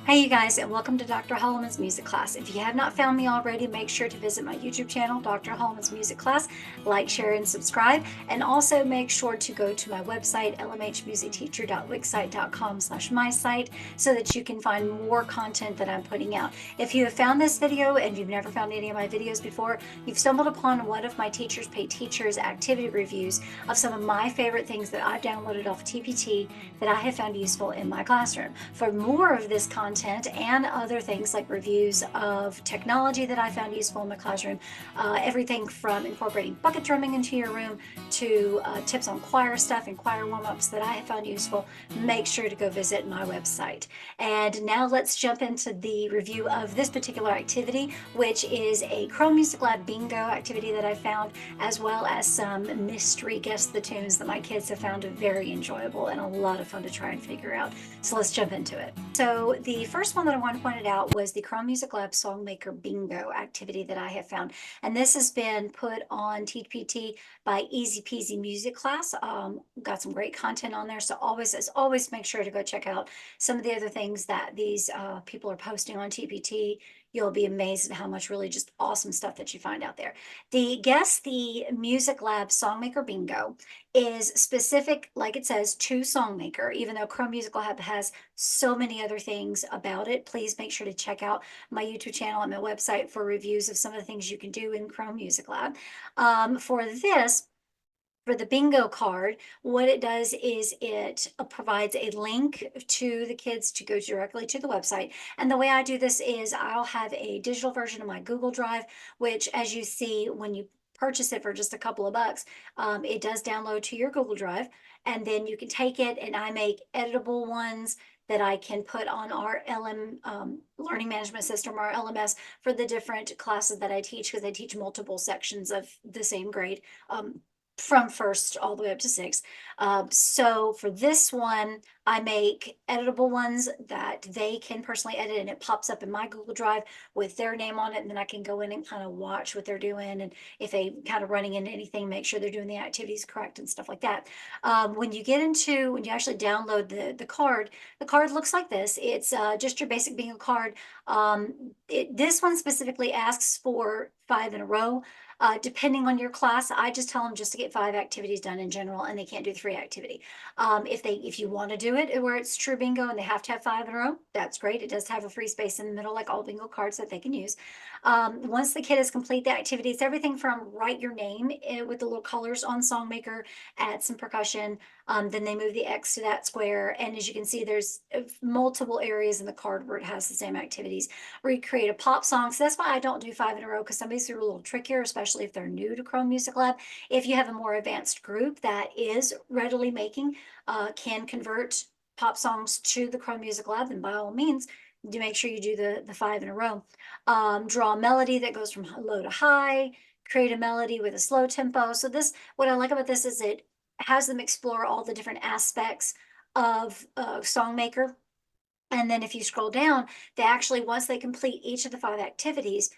Hey, you guys, and welcome to Dr. Holloman's music class. If you have not found me already, make sure to visit my YouTube channel, Dr. Holloman's music class, like, share, and subscribe. And also make sure to go to my website, lmhmusicteacher.wixsite.com/my site, so that you can find more content that I'm putting out. If you have found this video and you've never found any of my videos before, you've stumbled upon one of my Teachers Pay Teachers activity reviews of some of my favorite things that I've downloaded off TPT that I have found useful in my classroom. For more of this content and other things like reviews of technology that I found useful in my classroom, everything from incorporating bucket drumming into your room to tips on choir stuff and choir warm-ups that I have found useful, make sure to go visit my website. And now let's jump into the review of this particular activity, which is a Chrome Music Lab bingo activity that I found, as well as some mystery guess the tunes that my kids have found very enjoyable and a lot of fun to try and figure out. So let's jump into it. So the first one that I want to point out was the Chrome Music Lab Songmaker Bingo activity that I have found. And this has been put on TPT by Easy Peasy Music Class. Got some great content on there. So always, as always, make sure to go check out some of the other things that these people are posting on TPT. You'll be amazed at how much really just awesome stuff that you find out there. The Music Lab Songmaker Bingo is specific, like it says, to Songmaker, even though Chrome Music Lab has so many other things about it. Please make sure to check out my YouTube channel and my website for reviews of some of the things you can do in Chrome Music Lab. For the bingo card, what it does is it provides a link to the kids to go directly to the website. And the way I do this is I'll have a digital version of my Google Drive, which, as you see when you purchase it for just a couple of bucks, it does download to your Google Drive. And then you can take it, and I make editable ones that I can put on our learning management system, or LMS, for the different classes that I teach, because I teach multiple sections of the same grade. From first all the way up to sixth. So for this one, I make editable ones that they can personally edit, and it pops up in my Google Drive with their name on it. And then I can go in and kind of watch what they're doing. And if they kind of running into anything, make sure they're doing the activities correct and stuff like that. When you actually download the card looks like this. It's just your basic bingo card. This one specifically asks for 5 in a row. Depending on your class, I just tell them just to get 5 activities done in general, and they can't do 3 activity. If you want to do it where it's true bingo and they have to have 5 in a row, that's great. It does have a free space in the middle, like all bingo cards that they can use. Once the kid has complete the activity, it's everything from write your name with the little colors on Songmaker, add some percussion, then they move the X to that square. And as you can see, there's multiple areas in the card where it has the same activities. Recreate a pop song. So that's why I don't do 5 in a row, because some of these are a little trickier, especially if they're new to Chrome Music Lab. If you have a more advanced group that is readily making, can convert pop songs to the Chrome Music Lab, then by all means, do make sure you do the 5 in a row. Draw a melody that goes from low to high, create a melody with a slow tempo. So what I like about this is it has them explore all the different aspects of Songmaker. And then if you scroll down, they actually, once they complete each of the 5 activities,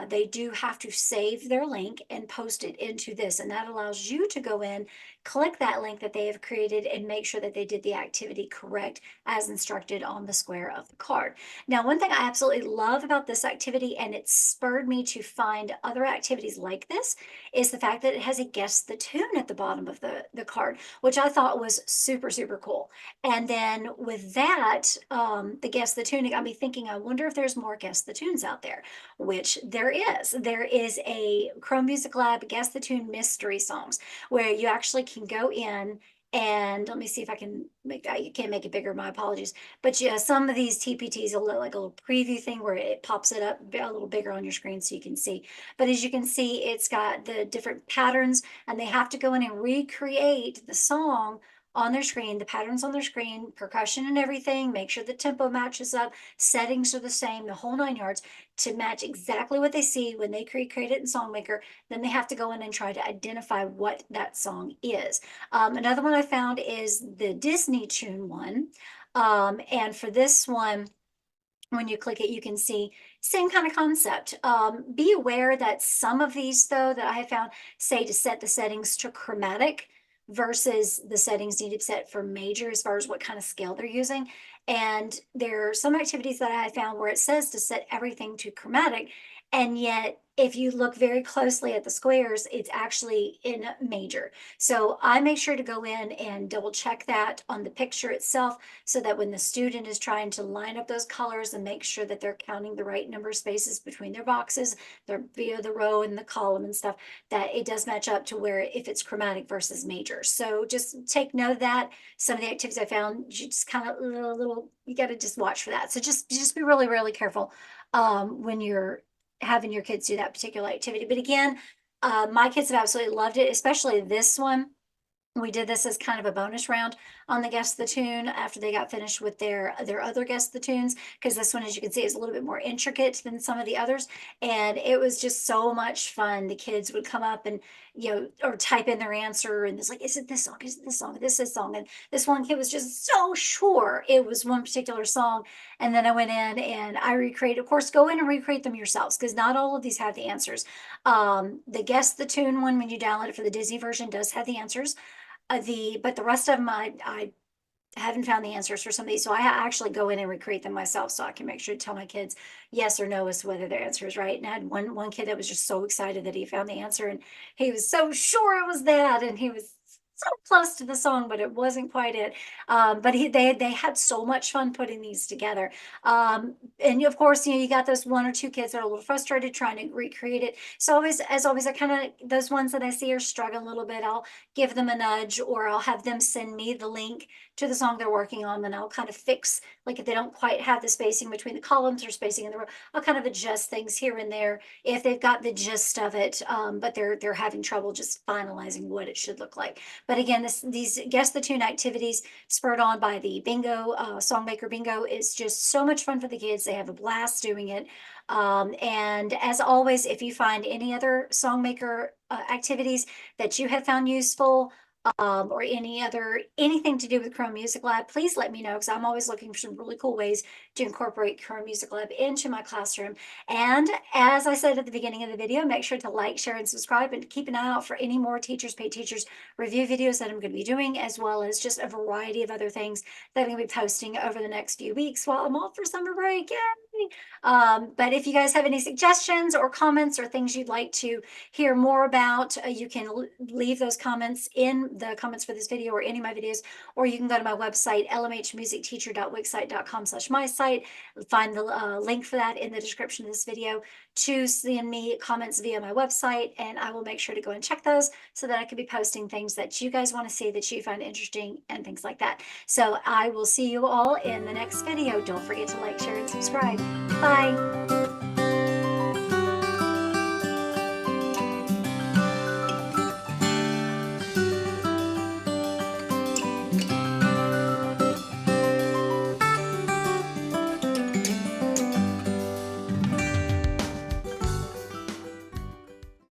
they do have to save their link and post it into this. And that allows you to go in, click that link that they have created, and make sure that they did the activity correct as instructed on the square of the card. Now, one thing I absolutely love about this activity, and it spurred me to find other activities like this, is the fact that it has a guess the tune at the bottom of the card, which I thought was super, super cool. And then with that, the guess the tune, it got me thinking, I wonder if there's more guess the tunes out there, which there is. There is a Chrome Music Lab Guess the Tune mystery songs, where you actually can go in and let me see if I can you can't make it bigger, my apologies. But yeah, some of these TPTs will look like a little preview thing where it pops it up a little bigger on your screen so you can see. But as you can see, it's got the different patterns, and they have to go in and recreate the song on their screen, the patterns on their screen, percussion and everything, make sure the tempo matches up, settings are the same, the whole 9 yards, to match exactly what they see when they create it in Songmaker. Then they have to go in and try to identify what that song is. Another one I found is the Disney tune one. And for this one, when you click it, you can see same kind of concept. Be aware that some of these, though, that I have found say to set the settings to chromatic versus the settings needed set for major as far as what kind of scale they're using. And there are some activities that I found where it says to set everything to chromatic, and yet if you look very closely at the squares, it's actually in major. So I make sure to go in and double check that on the picture itself, so that when the student is trying to line up those colors and make sure that they're counting the right number of spaces between their boxes, their via the row and the column and stuff, that it does match up to where if it's chromatic versus major. So just take note of that. Some of the activities I found, you just kind of little, you got to just watch for that. So just be really, really careful when you're having your kids do that particular activity. But again, my kids have absolutely loved it, especially this one. We did this as kind of a bonus round on the Guess the Tune after they got finished with their other Guess the Tunes, because this one, as you can see, is a little bit more intricate than some of the others. And it was just so much fun. The kids would come up and, or type in their answer, and it's like, is it this song? Is it this song? This is song. And this one kid was just so sure it was one particular song. And then I went in and I recreated, of course, go in and recreate them yourselves, because not all of these have the answers. The Guess the Tune one, when you download it for the Disney version, does have the answers. But the rest of them, I haven't found the answers for some of these, so I actually go in and recreate them myself, so I can make sure to tell my kids yes or no as to whether their answer is right. And I had one kid that was just so excited that he found the answer, and he was so sure it was that, and he was so close to the song, but it wasn't quite it. But they had so much fun putting these together. And of course, you got those one or two kids that are a little frustrated trying to recreate it. So always, as always, I kind of, those ones that I see are struggling a little bit, I'll give them a nudge, or I'll have them send me the link to the song they're working on. Then I'll kind of fix, like if they don't quite have the spacing between the columns or spacing in the row, I'll kind of adjust things here and there if they've got the gist of it, but they're having trouble just finalizing what it should look like. But again, these Guess the Tune activities spurred on by the bingo, Songmaker bingo, is just so much fun for the kids. They have a blast doing it. And as always, if you find any other Songmaker activities that you have found useful, or anything to do with Chrome Music Lab, please let me know, because I'm always looking for some really cool ways to incorporate Chrome Music Lab into my classroom. And as I said at the beginning of the video, make sure to like, share, and subscribe, and keep an eye out for any more Teachers Pay Teachers review videos that I'm going to be doing, as well as just a variety of other things that I'm going to be posting over the next few weeks while I'm off for summer break. Yay! But if you guys have any suggestions or comments or things you'd like to hear more about, you can leave those comments in the comments for this video or any of my videos, or you can go to my website, lmhmusicteacher.wixsite.com/my site. Find the link for that in the description of this video to send me comments via my website, and I will make sure to go and check those so that I can be posting things that you guys want to see, that you find interesting, and things like that. So I will see you all in the next video. Don't forget to like, share, and subscribe. Bye.